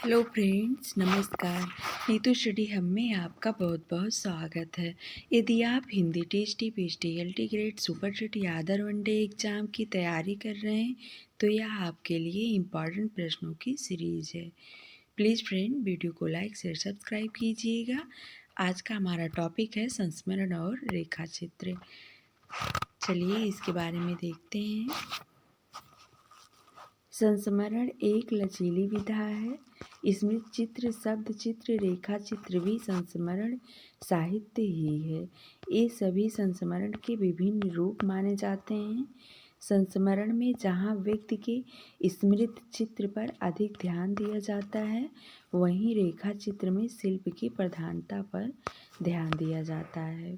Hello friends, नमस्कार। Neetu study hub में आपका बहुत बहुत स्वागत है। यदि आप Hindi TST PhD LT grade super TET या अदर वनडे एग्ज़ाम की तैयारी कर रहे हैं तो यह आपके लिए इम्पॉर्टेंट प्रश्नों की सीरीज़ है। प्लीज़ फ्रेंड, वीडियो को लाइक शेयर सब्सक्राइब कीजिएगा। आज का हमारा टॉपिक है संस्मरण और रेखा चित्र। चलिए इसके बारे में देखते हैं। संस्मरण एक लचीली विधा है। इसमें चित्र, शब्द चित्र, रेखा चित्र भी संस्मरण साहित्य ही है। ये सभी संस्मरण के विभिन्न रूप माने जाते हैं। संस्मरण में जहाँ व्यक्ति के स्मृत चित्र पर अधिक ध्यान दिया जाता है, वहीं रेखा चित्र में शिल्प की प्रधानता पर ध्यान दिया जाता है।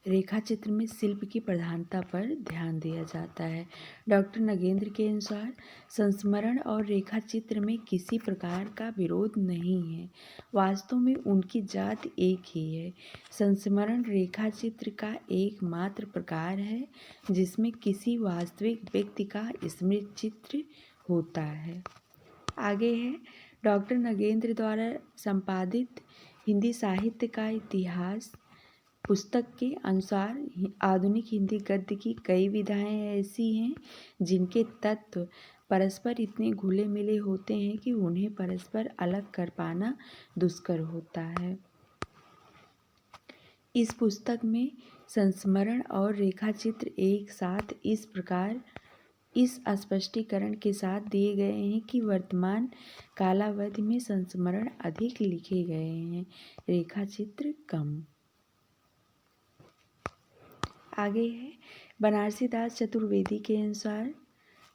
रेखा चित्र में शिल्प की प्रधानता पर ध्यान दिया जाता है। डॉक्टर नगेंद्र के अनुसार संस्मरण और रेखा चित्र में किसी प्रकार का विरोध नहीं है। वास्तव में उनकी जात एक ही है। संस्मरण रेखा चित्र का एकमात्र प्रकार है जिसमें किसी वास्तविक व्यक्ति का स्मृत चित्र होता है। आगे है, डॉक्टर नगेंद्र द्वारा संपादित हिंदी साहित्य का इतिहास पुस्तक के अनुसार आधुनिक हिंदी गद्य की कई विधाएं ऐसी हैं जिनके तत्व परस्पर इतने घुले मिले होते हैं कि उन्हें परस्पर अलग कर पाना दुष्कर होता है। इस पुस्तक में संस्मरण और रेखा चित्र एक साथ इस प्रकार इस स्पष्टीकरण के साथ दिए गए हैं कि वर्तमान कालावधि में संस्मरण अधिक लिखे गए हैं, रेखा चित्र कम। आगे है, बनारसी दास चतुर्वेदी के अनुसार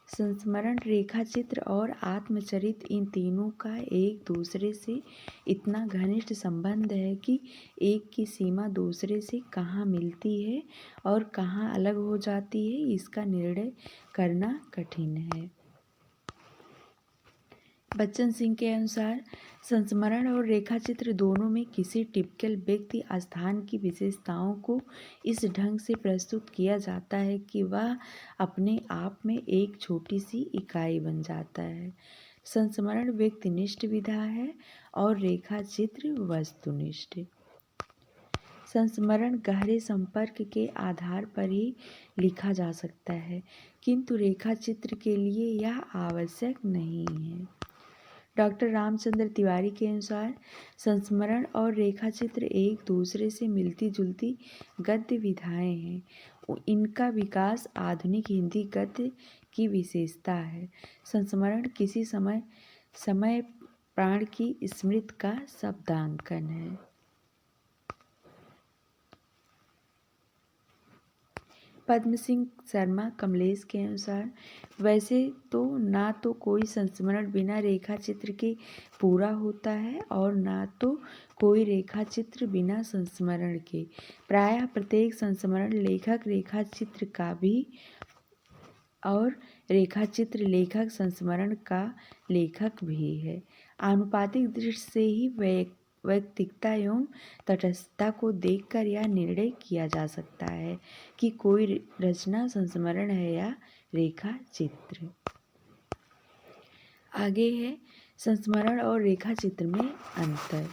संस्मरण, रेखा चित्र और आत्मचरित इन तीनों का एक दूसरे से इतना घनिष्ठ संबंध है कि एक की सीमा दूसरे से कहाँ मिलती है और कहाँ अलग हो जाती है, इसका निर्णय करना कठिन है। बच्चन सिंह के अनुसार संस्मरण और रेखा चित्र दोनों में किसी टिपिकल व्यक्ति स्थान की विशेषताओं को इस ढंग से प्रस्तुत किया जाता है कि वह अपने आप में एक छोटी सी इकाई बन जाता है। संस्मरण व्यक्तिनिष्ठ विधा है और रेखा चित्र वस्तुनिष्ठ। संस्मरण गहरे संपर्क के आधार पर ही लिखा जा सकता है, किंतु रेखा चित्र के लिए यह आवश्यक नहीं है। डॉक्टर रामचंद्र तिवारी के अनुसार संस्मरण और रेखा चित्र एक दूसरे से मिलती जुलती गद्य विधाएं हैं। इनका विकास आधुनिक हिंदी गद्य की विशेषता है। संस्मरण किसी समय प्राण की स्मृति का शब्दांकन है। पद्म सिंह शर्मा कमलेश के अनुसार वैसे तो ना तो कोई संस्मरण बिना रेखा चित्र के पूरा होता है और ना तो कोई रेखा चित्र बिना संस्मरण के। प्रायः प्रत्येक संस्मरण लेखक रेखा चित्र का भी और रेखा चित्र लेखक संस्मरण का लेखक भी है। आनुपातिक दृष्टि से ही वैयक्तिकता एवं तटस्थता को देखकर यह निर्णय किया जा सकता है कि कोई रचना संस्मरण है या रेखा चित्र। आगे है, संस्मरण और रेखा चित्र में अंतर।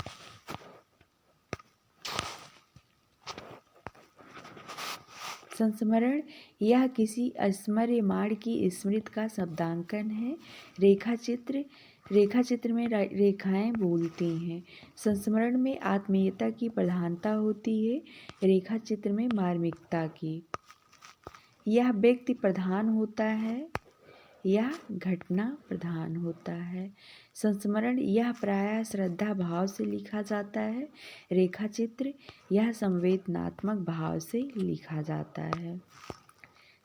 संस्मरण यह किसी स्मर्यमाण की स्मृति का शब्दांकन है। रेखा चित्र में रेखाएं बोलती हैं। संस्मरण में आत्मीयता की प्रधानता होती है, रेखा चित्र में मार्मिकता की। यह व्यक्ति प्रधान होता है या घटना प्रधान होता है। संस्मरण यह प्रायः श्रद्धा भाव से लिखा जाता है, रेखा चित्र यह संवेदनात्मक भाव से लिखा जाता है।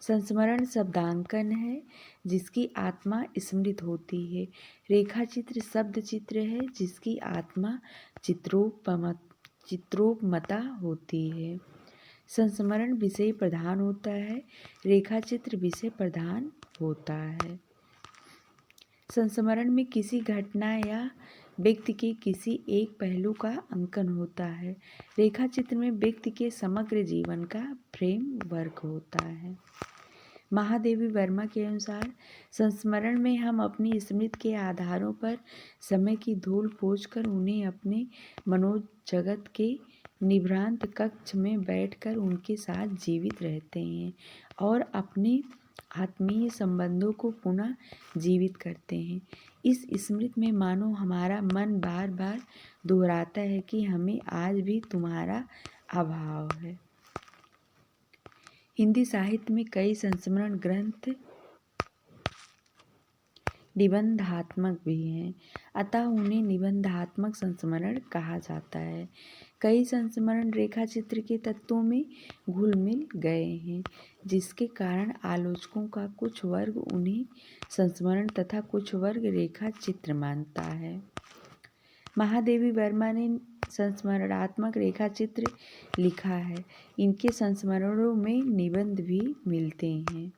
संस्मरण शब्दांकन है जिसकी आत्मा स्मृत होती है, रेखा चित्र शब्द चित्र है जिसकी आत्मा चित्रोपमता होती है। संस्मरण विषय प्रधान होता है, रेखा चित्र विषय प्रधान होता है। संस्मरण में किसी घटना या व्यक्ति के किसी एक पहलू का अंकन होता है, रेखा चित्र में व्यक्ति के समग्र जीवन का फ्रेमवर्क होता है। महादेवी वर्मा के अनुसार संस्मरण में हम अपनी स्मृति के आधारों पर समय की धूल पोंछकर उन्हें अपने मनोजगत के निभ्रांत कक्ष में बैठकर उनके साथ जीवित रहते हैं और अपने आत्मीय संबंधों को पुनः जीवित करते हैं। इस स्मृति में मानो हमारा मन बार बार दोहराता है कि हमें आज भी तुम्हारा अभाव है। हिंदी साहित्य में कई संस्मरण ग्रंथ निबंधात्मक भी हैं, अतः उन्हें निबंधात्मक संस्मरण कहा जाता है। कई संस्मरण रेखा चित्र के तत्वों में घुल मिल गए हैं, जिसके कारण आलोचकों का कुछ वर्ग उन्हें संस्मरण तथा कुछ वर्ग रेखा चित्र मानता है। महादेवी वर्मा ने संस्मरणात्मक रेखा चित्र लिखा है। इनके संस्मरणों में निबंध भी मिलते हैं।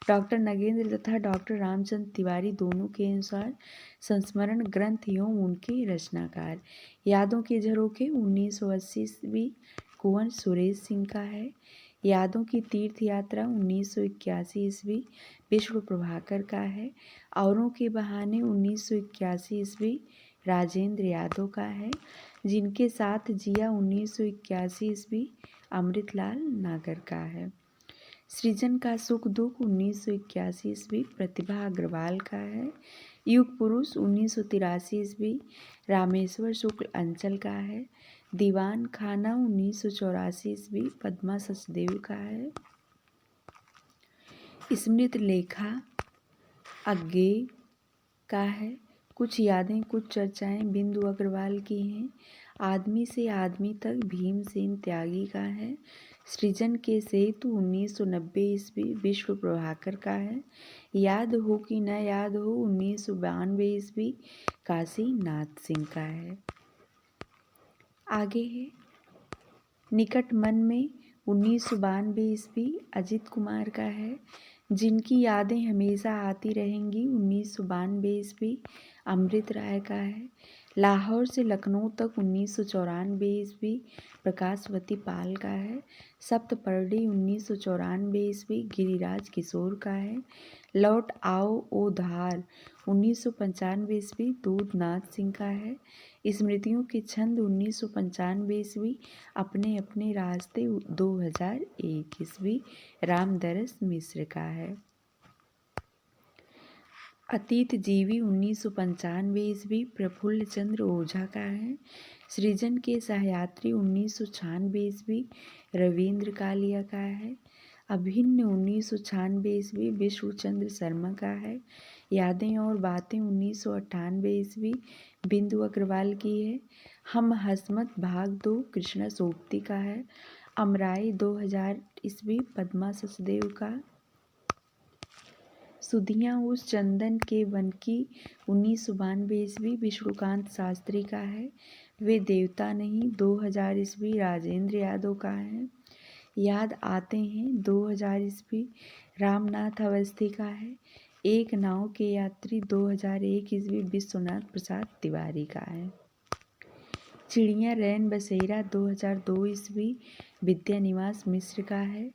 डॉक्टर नगेंद्र तथा डॉक्टर रामचंद्र तिवारी दोनों के अनुसार संस्मरण ग्रंथ एवं उनके रचनाकार यादों के झरोखे 1980 ईस्वी कुंवर सुरेश सिंह का है। यादों की तीर्थ यात्रा 1981 ईस्वी विष्णु प्रभाकर का है। औरों के बहाने 1981 ईस्वी राजेंद्र यादव का है। जिनके साथ जिया 1981 ईस्वी अमृतलाल नागर का है। सृजन का सुख दुख 1981 ईस्वी प्रतिभा अग्रवाल का है। युग पुरुष 1983 ईस्वी रामेश्वर शुक्ल अंचल का है। दीवान खाना 1984 ईस्वी पद्मा सचदेव का है। स्मृति लेखा अज्ञेय का है। कुछ यादें कुछ चर्चाएं बिंदु अग्रवाल की हैं। आदमी से आदमी तक भीमसेन त्यागी का है। सृजन के सेतु 1990 ईस्वी विष्णु प्रभाकर का है। याद हो कि न याद हो 1992 ईस्वी काशी नाथ सिंह का है। आगे है निकट मन में 1992 ईस्वी अजित कुमार का है। जिनकी यादें हमेशा आती रहेंगी 1992 ईस्वी अमृत राय का है। लाहौर से लखनऊ तक 1994 ईस्वी प्रकाशवती पाल का है। सप्तपर्णी 1994 ईस्वी गिरिराज किशोर का है। लौट आओ ओ धार 1995 ईस्वी दूधनाथ सिंह का है। स्मृतियों के छंद 1995 ईस्वी अपने अपने रास्ते 2001 ईस्वी रामदरस मिश्र का है। अतीत जीवी 1995 ईस्वी प्रफुल्ल चंद्र ओझा का है। सृजन के सहयात्री 1996 ईस्वी रविंद्र कालिया का है। अभिन्न 1996 ईस्वी विष्णुचंद्र शर्मा का है। यादें और बातें 1998 ईस्वी बिंदु अग्रवाल की है। हम हसमत भाग 2 कृष्णा सोबती का है। अमराई 2000 ईस्वी पद्मा सचदेव का। सुधियाँ उस चंदन के वन की 1992 ईस्वी विष्णुकांत शास्त्री का है। वे देवता नहीं 2000 ईस्वी राजेंद्र यादव का है। याद आते हैं 2000 ईस्वी रामनाथ अवस्थी का है। एक नाव के यात्री 2001 ईस्वी विश्वनाथ प्रसाद तिवारी का है। चिड़िया रैन बसेरा 2002 ईस्वी विद्यानिवास मिश्र का है।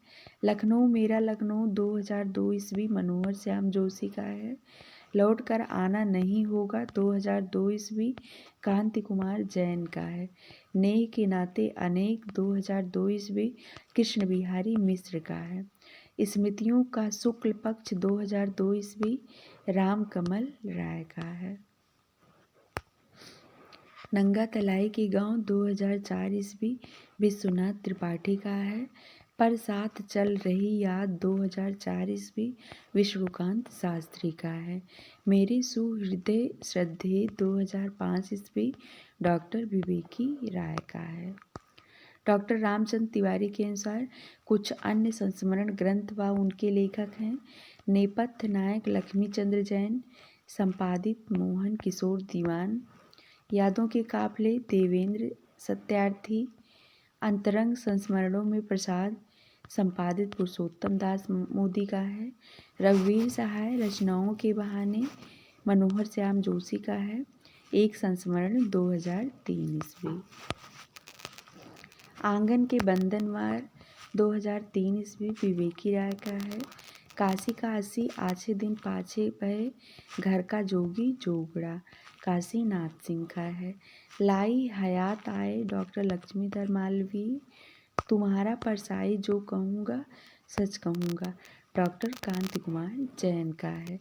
लखनऊ मेरा लखनऊ 2002 ईस्वी मनोहर श्याम जोशी का है। लौट कर आना नहीं होगा 2002 ईस्वी कांति कुमार जैन का है। नेह के नाते अनेक 2002 ईस्वी कृष्ण बिहारी मिश्र का है। स्मृतियों का शुक्ल पक्ष 2002 ईस्वी राम कमल राय का है। नंगा तलाई के गांव 2004 ईस्वी विश्वनाथ त्रिपाठी का है। पर साथ चल रही याद 2004 ईस्वी विष्णुकांत शास्त्री का है। मेरे सुहृदय श्रद्धेय 2005 ईस्वी डॉक्टर विवेकी राय का है। डॉक्टर रामचंद्र तिवारी के अनुसार कुछ अन्य संस्मरण ग्रंथ व उनके लेखक हैं। नेपथ्य नायक लक्ष्मीचंद्र जैन, संपादित मोहन किशोर दीवान। यादों के काफले देवेंद्र सत्यार्थी। अंतरंग संस्मरणों में प्रसाद, संपादित पुरुषोत्तम दास मोदी का है। रघुवीर सहाय रचनाओं के बहाने मनोहर श्याम जोशी का है। एक संस्मरण 2003 ईस्वी। आंगन के बंधनवार 2003 ईस्वी विवेकी राय का है। काशी काशी आछे दिन पाछे भय, घर का जोगी जोगड़ा, काशी नाथ सिंह का है। लाई हयात आए डॉक्टर लक्ष्मीधर मालवीय, तुम्हारा परसाई जो कहूँगा सच कहूँगा, डॉक्टर कांति कुमार जैन का है।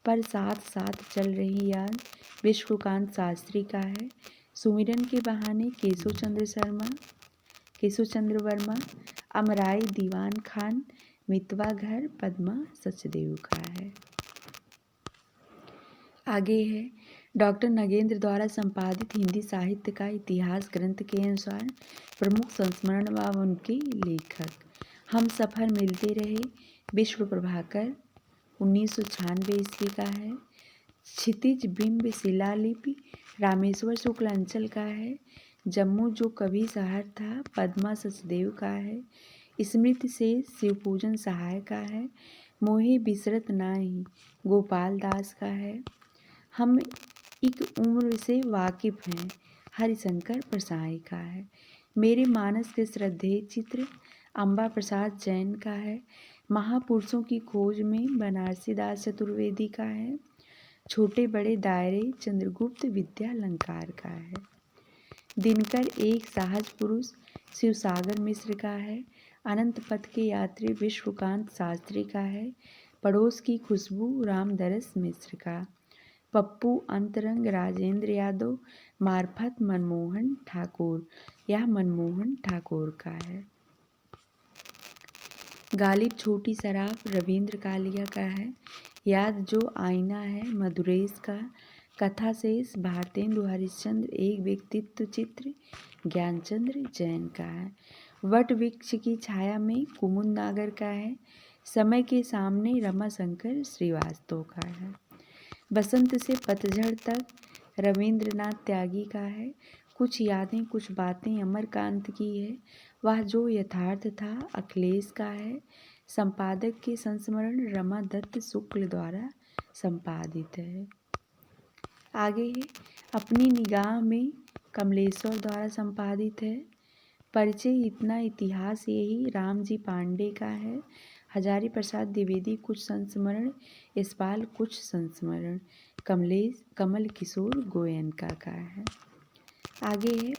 पर साथ साथ चल रही याद विश्वकांत शास्त्री का है। सुमिरन के बहाने केशव चंद्र वर्मा, अमराई दीवान खान, मितवा घर पद्मा सचदेव का है। आगे है डॉक्टर नगेंद्र द्वारा संपादित हिंदी साहित्य का इतिहास ग्रंथ के अनुसार प्रमुख संस्मरण व उनके लेखक। हम सफ़र मिलते रहे, विश्व प्रभाकर 1996 ईस्वी का है। क्षितिज बिंब शिलालिपि रामेश्वर शुक्ल अंचल का है। जम्मू जो कभी शहर था पद्मा सचदेव का है। स्मृति से शिवपूजन सहाय का है। मोहे बिसरत नाही गोपाल दास का है। हम एक उम्र से वाकिफ हैं हरिशंकर परसाई का है। मेरे मानस के श्रद्धेय चित्र अम्बा प्रसाद जैन का है। महापुरुषों की खोज में बनारसी दास चतुर्वेदी का है। छोटे बड़े दायरे चंद्रगुप्त विद्यालंकार का है। दिनकर एक सहज पुरुष शिवसागर मिश्र का है। अनंत पथ के यात्री विश्वकांत शास्त्री का है। पड़ोस की खुशबू रामदरस मिश्र का। पप्पू अंतरंग राजेंद्र यादव मार्फत मनमोहन ठाकुर, यह मनमोहन ठाकुर का है। गालिब छोटी शराब रविंद्र कालिया का है। याद जो आईना है मधुरेश का। कथा शेष भारतेंदु हरिश्चंद्र एक व्यक्तित्व चित्र ज्ञानचंद्र जैन का है। वट वृक्ष की छाया में कुमुद नागर का है। समय के सामने रमाशंकर श्रीवास्तव का है। बसंत से पतझड़ तक रविंद्रनाथ त्यागी का है। कुछ यादें कुछ बातें अमरकांत की है। वह जो यथार्थ था अखिलेश का है। संपादक के संस्मरण रमा दत्त शुक्ल द्वारा संपादित है। आगे है अपनी निगाह में कमलेश्वर द्वारा संपादित है। परिचय इतना इतिहास यही रामजी पांडे का है। हजारी प्रसाद द्विवेदी कुछ संस्मरण, यशपाल कुछ संस्मरण, कमल किशोर गोयनका का है। आगे है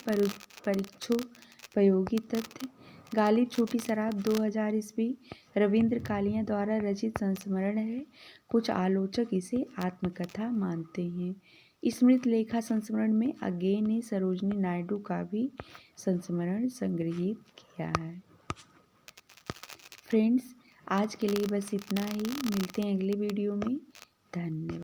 परीक्षोपयोगी तथ्य। गालिब छोटी शराब 2000 ईस्वी रविंद्र कालिया द्वारा रचित संस्मरण है। कुछ आलोचक इसे आत्मकथा मानते हैं। स्मृत लेखा संस्मरण में अज्ञे ने सरोजनी नायडू का भी संस्मरण संग्रहित किया है। फ्रेंड्स, आज के लिए बस इतना ही। मिलते हैं अगले वीडियो में। धन्यवाद।